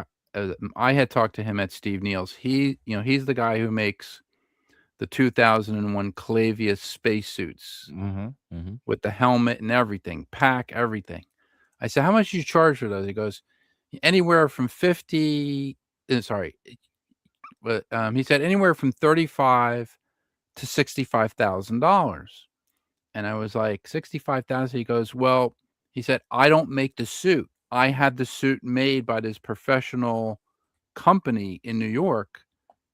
I had talked to him at Steve Neal's. He's the guy who makes the 2001 Clavius spacesuits mhm, mhm. with the helmet and everything, pack, everything. I said, "How much do you charge for those?" He goes, "Anywhere from 50" sorry, but, he said, "Anywhere from 35 to $65,000." And I was like, 65,000? He goes, "Well," he said, "I don't make the suit. I had the suit made by this professional company in New York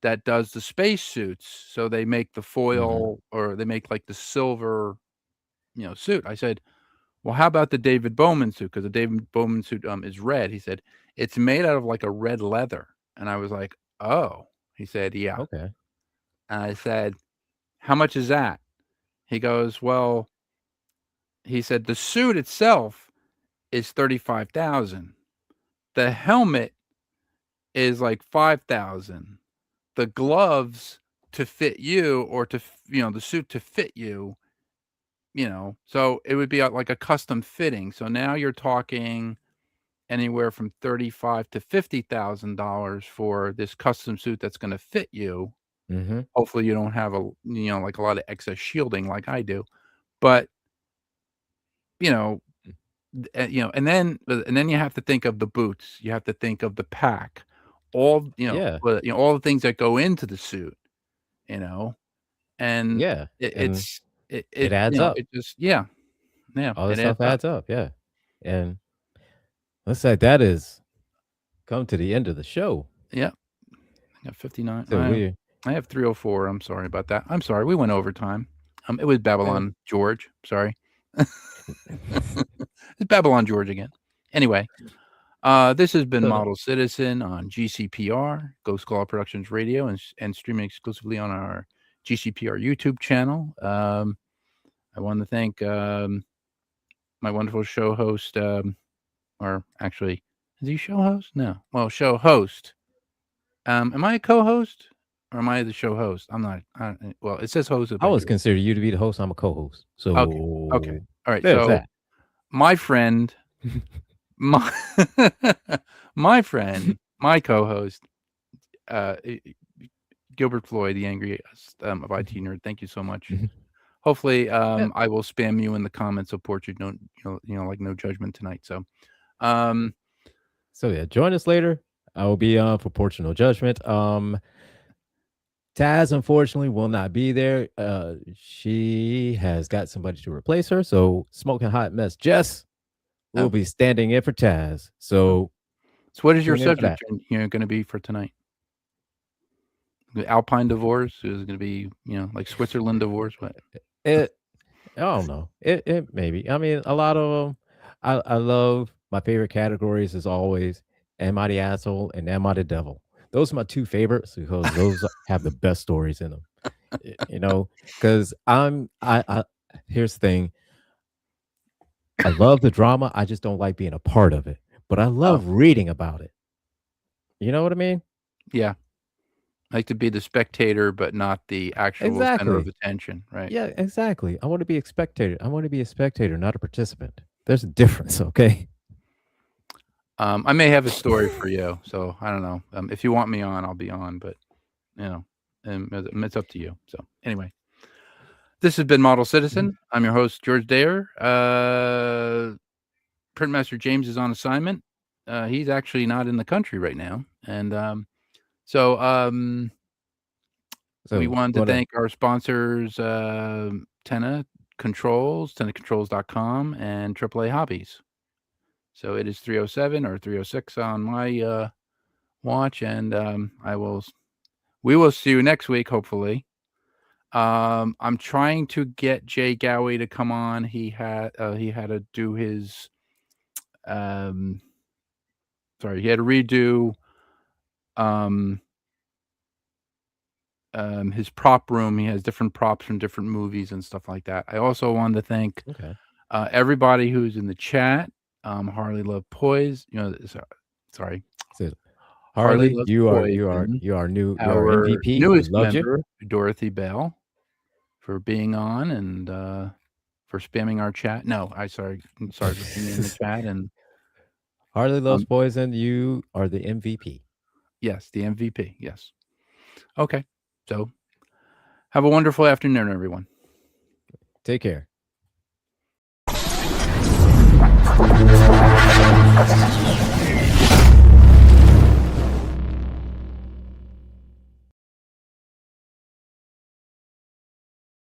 that does the space suits." So they make the Mhm. foil, or they make, like, the silver, suit. I said, "Well, how about the David Bowman suit?" Because the David Bowman suit, is red. He said, "It's made out of, like, a red leather." And I was like, "Oh." He said, "Yeah." Okay. And I said, "How much is that?" He goes, "Well," he said, "the suit itself is 35,000. The helmet is like 5,000. The gloves to fit you, or the suit to fit you, so it would be like a custom fitting. So now you're talking anywhere from 35 to $50,000 for this custom suit that's gonna fit you. Mhm. Hopefully you don't have like a lot of excess shielding like I do. But, you know, and then you have to think of the boots, you have to think of the pack, Yeah, all the things that go into the suit, you know, and yeah, it and it's it adds up. it just yeah, yeah, All it this adds stuff up. adds up, yeah. And let's say that is come to the end of the show. Yeah, I got 59. So we I have 304, I'm sorry about that. I'm sorry, we went overtime. It was eh, Babylon George, sorry. It's Babylon George again. Anyway, this has been so Model Citizen on GCPR, Ghost Call Productions Radio, and streaming exclusively on our GCPR YouTube channel. I want to thank my wonderful show host, or actually, is he show host? No. Well, show host. Am I a co-host or am I the show host? I'm not. Well, it says host. I was consider you to be the host. I'm a co-host. So Okay. All right. there's So that. my friend, my friend, my co-host, Gilbert Floyd, the angriest of IT nerd. Thank you so much. Hopefully, I will spam you in the comments. Support you. Don't like no judgment tonight. So, So yeah, join us later. I will be on for Porch No Judgment. Taz unfortunately will not be there. She has got somebody to replace her. So Smoking Hot Mess Jess will be standing in for Taz. So what is your subject going to be for tonight? The Alpine divorce is going to be, like Switzerland divorce. What? I don't know. It maybe. I mean, a lot of them. I love my favorite categories as always. Am I the asshole and am I the devil? Those are my two favorites because those have the best stories in them. Because here's the thing. I love the drama. I just don't like being a part of it. But I love reading about it. You know what I mean? Yeah. I like to be the spectator, but not the actual center of attention, right? Yeah, exactly. I want to be a spectator. I want to be a spectator, not a participant. There's a difference, okay? I may have a story for you, so I don't know. If you want me on, I'll be on, but it's up to you. So anyway, this has been Model Citizen. I'm your host, George Dayer. Printmaster James is on assignment. He's actually not in the country right now, and so we wanted to thank our sponsors, Tenna Controls, TennaControls.com, and AAA Hobbies. So it is 3:07 or 3:06 on my watch, and we will see you next week, hopefully. I'm trying to get Jay Gowie to come on. He had to do his he had to redo his prop room. He has different props from different movies and stuff like that. I also wanted to thank everybody who's in the chat. Harley Love Poise, sorry. Harley, you are new. You are MVP. Newest member, Dorothy Bell, for being on and for spamming our chat. No, I'm sorry for being in the chat. And Harley Loves Poison, you are the MVP. Yes, the MVP. Yes. Okay. So have a wonderful afternoon, everyone. Take care.